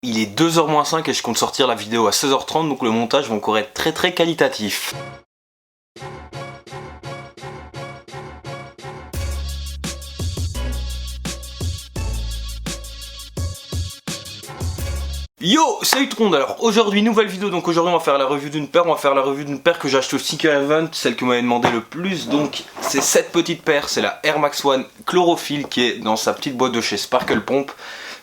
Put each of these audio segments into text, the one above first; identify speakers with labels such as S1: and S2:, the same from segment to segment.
S1: Il est 2h moins 5 et je compte sortir la vidéo à 16h30, donc le montage va encore être très qualitatif. Yo, salut tout le monde. Alors aujourd'hui nouvelle vidéo, donc aujourd'hui on va faire la revue d'une paire, que j'ai acheté au Sneaker Event, celle que m'avait demandé le plus. Donc c'est cette petite paire, c'est la Air Max One Chlorophylle qui est dans sa petite boîte de chez Sparkle Pump.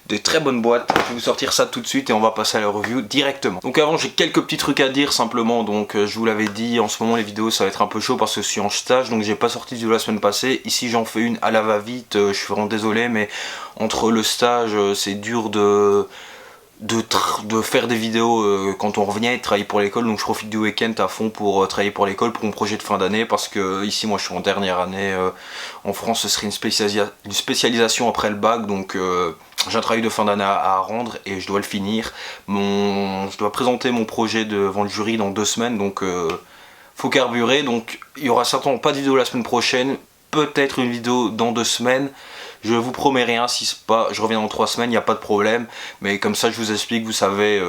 S1: Des très bonnes boîtes, je vais vous sortir ça tout de suite et on va passer à la review directement. Donc avant j'ai quelques petits trucs à dire simplement, donc je vous l'avais dit, en ce moment les vidéos ça va être un peu chaud parce que je suis en stage, donc j'ai pas sorti de vidéo la semaine passée. Ici j'en fais une à la va-vite, je suis vraiment désolé, mais entre le stage c'est dur de faire des vidéos quand on revient et de travailler pour l'école, donc je profite du week-end à fond pour travailler pour l'école, pour mon projet de fin d'année, parce que ici moi je suis en dernière année, en France ce serait une spécialisation après le bac, donc j'ai un travail de fin d'année à rendre et je dois le finir. Je dois présenter mon projet devant le jury dans 2 semaines, donc faut carburer, donc il y aura certainement pas de vidéo la semaine prochaine, peut-être une vidéo dans 2 semaines. Je vous promets rien, si c'est pas, je reviens dans 3 semaines, il n'y a pas de problème. Mais comme ça je vous explique, vous savez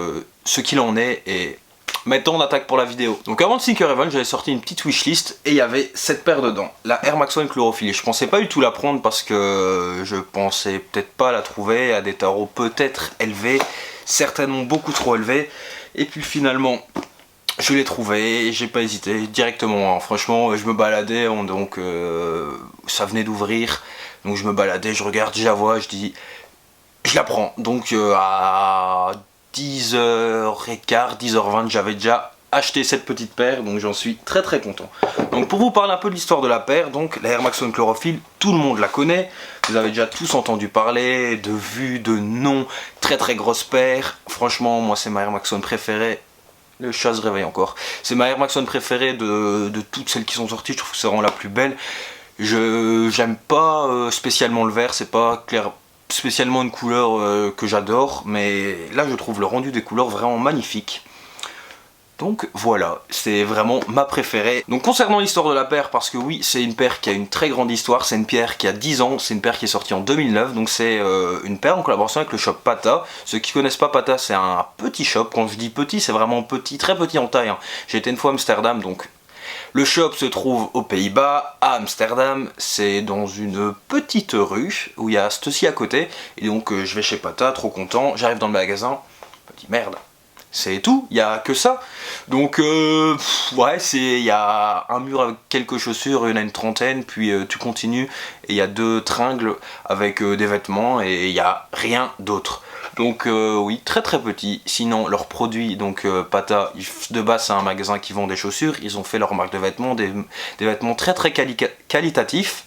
S1: ce qu'il en est. Et maintenant on attaque pour la vidéo. Donc avant le Sneaker Event, j'avais sorti une petite wishlist et il y avait cette paire dedans. La Air Max One Chlorophylle. Je pensais pas du tout la prendre parce que je pensais peut-être pas la trouver à des tarots peut-être élevés. Certainement beaucoup trop élevés. Et puis finalement... je l'ai trouvé, j'ai pas hésité directement, hein. Franchement je me baladais, donc ça venait d'ouvrir, donc je me baladais, je regarde, je la vois, je dis je la prends. Donc à 10h15, 10h20 j'avais déjà acheté cette petite paire, donc j'en suis très content. Donc pour vous parler un peu de l'histoire de la paire, donc la Air Max One Chlorophylle, tout le monde la connaît, vous avez déjà tous entendu parler, de vues, de noms, très grosse paire. Franchement moi c'est ma Air Max One préférée. Le chat se réveille encore. C'est ma Air Max One préférée de toutes celles qui sont sorties. Je trouve que c'est vraiment la plus belle. J'aime pas spécialement le vert. C'est pas spécialement une couleur que j'adore. Mais là, je trouve le rendu des couleurs vraiment magnifique. Donc voilà, c'est vraiment ma préférée. Donc concernant l'histoire de la paire, parce que oui, c'est une paire qui a une très grande histoire, c'est une paire qui a 10 ans, c'est une paire qui est sortie en 2009, donc c'est une paire en collaboration avec le shop Pata. Ceux qui connaissent pas Pata, c'est un petit shop. Quand je dis petit, c'est vraiment petit, très petit en taille, hein. J'ai été une fois à Amsterdam, donc le shop se trouve aux Pays-Bas, à Amsterdam, c'est dans une petite rue où il y a ceci à côté, et donc je vais chez Pata, trop content, j'arrive dans le magasin, je me dis merde. C'est tout, il n'y a que ça. Donc ouais, il y a un mur avec quelques chaussures, il y en a une trentaine, puis tu continues et il y a 2 tringles avec des vêtements et il n'y a rien d'autre. Donc oui, très petit. Sinon leurs produits, donc Pata, de base c'est un magasin qui vend des chaussures, ils ont fait leur marque de vêtements, des vêtements très qualitatifs.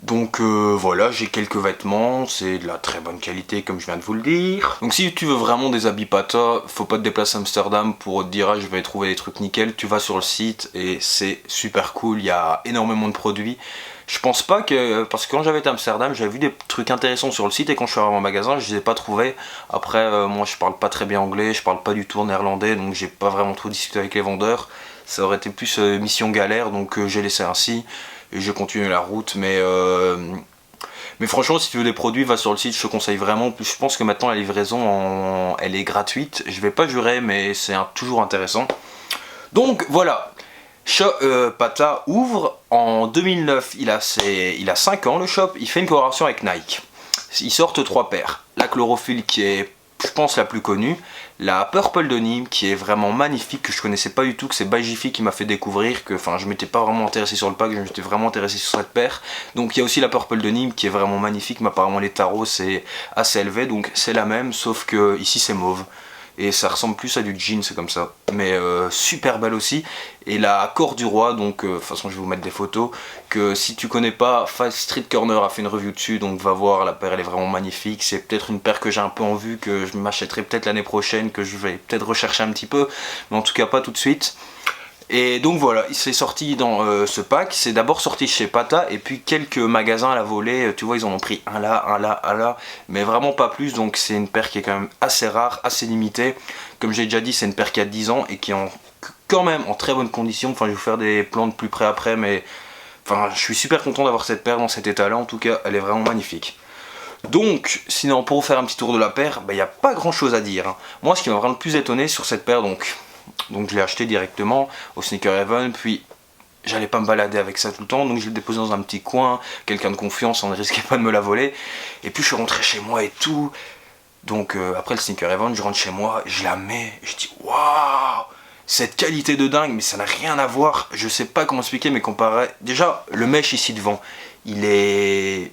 S1: Donc voilà, j'ai quelques vêtements, c'est de la très bonne qualité comme je viens de vous le dire. Donc si tu veux vraiment des habits Pata, faut pas te déplacer à Amsterdam pour te dire ah, je vais trouver des trucs nickel, tu vas sur le site et c'est super cool, il y a énormément de produits. Je pense pas que, parce que quand j'avais été à Amsterdam, j'avais vu des trucs intéressants sur le site et quand je suis arrivé en magasin, je les ai pas trouvés. Après, moi je parle pas très bien anglais, je parle pas du tout néerlandais, donc j'ai pas vraiment trop discuté avec les vendeurs. Ça aurait été plus mission galère, donc j'ai laissé ainsi. Et je continue la route, mais franchement si tu veux des produits, va sur le site, je te conseille vraiment. Je pense que maintenant la livraison elle est gratuite, je vais pas jurer mais c'est toujours intéressant. Donc voilà, Pata ouvre en 2009, il a 5 ans le shop, il fait une collaboration avec Nike. Ils sortent 3 paires, la Chlorophylle qui est je pense la plus connue, la Purple de Nîmes qui est vraiment magnifique, que je connaissais pas du tout, que c'est by Jiffy qui m'a fait découvrir, que enfin je m'étais pas vraiment intéressé sur le pack, je m'étais vraiment intéressé sur cette paire. Donc il y a aussi la Purple de Nîmes qui est vraiment magnifique, mais apparemment les tarots c'est assez élevé, donc c'est la même, sauf que ici c'est mauve. Et ça ressemble plus à du jean, c'est comme ça. Mais super belle aussi. Et la Corde du Roi, donc de toute façon je vais vous mettre des photos. Que si tu connais pas, Fast Street Corner a fait une review dessus. Donc va voir, la paire elle est vraiment magnifique. C'est peut-être une paire que j'ai un peu en vue, que je m'achèterai peut-être l'année prochaine, que je vais peut-être rechercher un petit peu. Mais en tout cas pas tout de suite. Et donc voilà, il s'est sorti dans ce pack, c'est d'abord sorti chez Pata et puis quelques magasins à la volée, tu vois ils en ont pris un là, mais vraiment pas plus, donc c'est une paire qui est quand même assez rare, assez limitée. Comme j'ai déjà dit, c'est une paire qui a 10 ans et qui est quand même en très bonne condition, enfin je vais vous faire des plans de plus près après, mais enfin je suis super content d'avoir cette paire dans cet état là, en tout cas elle est vraiment magnifique. Donc, sinon pour vous faire un petit tour de la paire, il n'y a pas grand chose à dire, hein. Moi, ce qui m'a vraiment le plus étonné sur cette paire, donc je l'ai acheté directement au Sneaker Heaven, puis j'allais pas me balader avec ça tout le temps, donc je l'ai déposé dans un petit coin, quelqu'un de confiance, on ne risquait pas de me la voler. Et puis je suis rentré chez moi et tout. Donc après le Sneaker Heaven, je rentre chez moi, je la mets, et je dis waouh, cette qualité de dingue, mais ça n'a rien à voir. Je sais pas comment expliquer, mais comparé. Déjà, le mesh ici devant, il est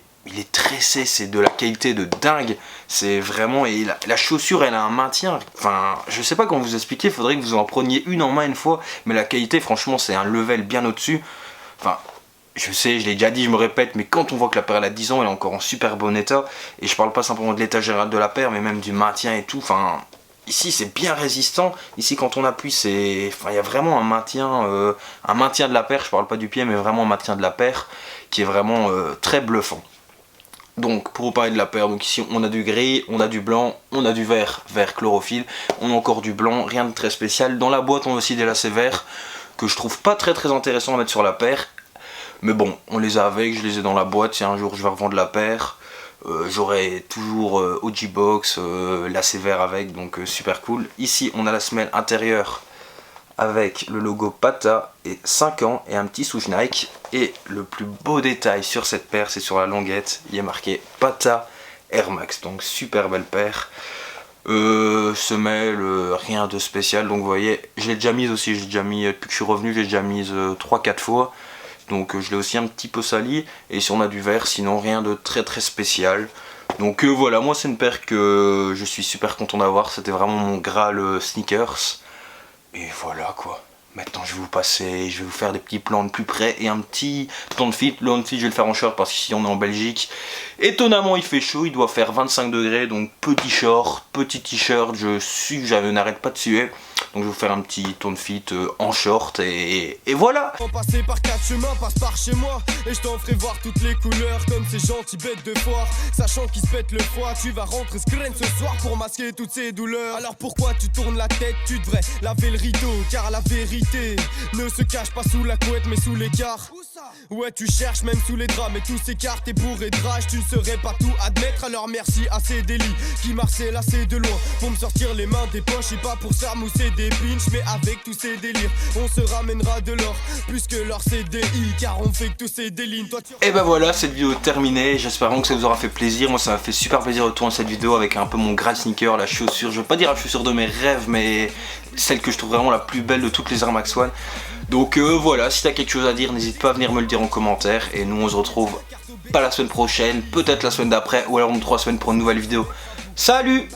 S1: tressé, c'est de la qualité de dingue. C'est vraiment. Et la chaussure, elle a un maintien. Enfin, je sais pas comment vous expliquer, il faudrait que vous en preniez une en main une fois. Mais la qualité, franchement, c'est un level bien au-dessus. Enfin, je sais, je l'ai déjà dit, je me répète, mais quand on voit que la paire elle a 10 ans, elle est encore en super bon état. Et je parle pas simplement de l'état général de la paire, mais même du maintien et tout. Enfin, ici c'est bien résistant. Ici quand on appuie, c'est, enfin, il y a vraiment un maintien de la paire. Je parle pas du pied, mais vraiment un maintien de la paire qui est vraiment très bluffant. Donc pour vous parler de la paire, donc ici on a du gris, on a du blanc, on a du vert chlorophylle, on a encore du blanc, rien de très spécial. Dans la boîte on a aussi des lacets verts que je trouve pas très intéressant à mettre sur la paire. Mais bon, on les a avec, je les ai dans la boîte, si un jour je vais revendre la paire, j'aurai toujours OG Box, lacets verts avec, donc super cool. Ici on a la semelle intérieure avec le logo Pata et 5 ans et un petit souche Nike. Et le plus beau détail sur cette paire, c'est sur la languette, il est marqué Pata Air Max, donc super belle paire. Semelle, rien de spécial, donc vous voyez, je l'ai déjà mise aussi, j'ai déjà mis, depuis que je suis revenu, j'ai déjà mise 3-4 fois. Donc je l'ai aussi un petit peu sali. Et ici on a du vert, sinon rien de très spécial. Donc voilà, moi c'est une paire que je suis super content d'avoir. C'était vraiment mon Graal sneakers. Et voilà quoi. Maintenant je vais vous passer, je vais vous faire des petits plans de plus près et un petit temps de fit. Le on fit je vais le faire en short parce qu'ici on est en Belgique. Étonnamment il fait chaud, il doit faire 25 degrés. Donc petit short, petit t-shirt, je n'arrête pas de suer. Donc je vais vous faire un petit ton de fit en short et voilà.
S2: Passer par 4 chemins, passe par chez moi et je t'en ferai voir toutes les couleurs comme ces gentils bêtes de foire. Sachant qu'ils se pètent le foie, tu vas rentrer screen ce soir pour masquer toutes ces douleurs. Alors pourquoi tu tournes la tête, tu devrais laver le rideau. Car la vérité ne se cache pas sous la couette mais sous l'écart. Ouais tu cherches même sous les draps mais tout s'écarte et bourré de rage. Tu ne saurais pas tout admettre, alors merci à ces délits qui marcellent assez de loin pour me sortir les mains des poches. Et pas pour se faire mousser des pinches, mais avec tous ces délires on se ramènera de l'or plus que leur CDI, car on fait que tous ces délires.
S1: Et ben voilà, cette vidéo est terminée. J'espère que ça vous aura fait plaisir. Moi ça m'a fait super plaisir de tourner cette vidéo avec un peu mon Graal sneaker, la chaussure, je veux pas dire la chaussure de mes rêves, mais celle que je trouve vraiment la plus belle de toutes les Air Max One. Donc voilà, si t'as quelque chose à dire, n'hésite pas à venir me le dire en commentaire. Et nous on se retrouve pas la semaine prochaine, peut-être la semaine d'après, ou alors dans 3 semaines pour une nouvelle vidéo. Salut!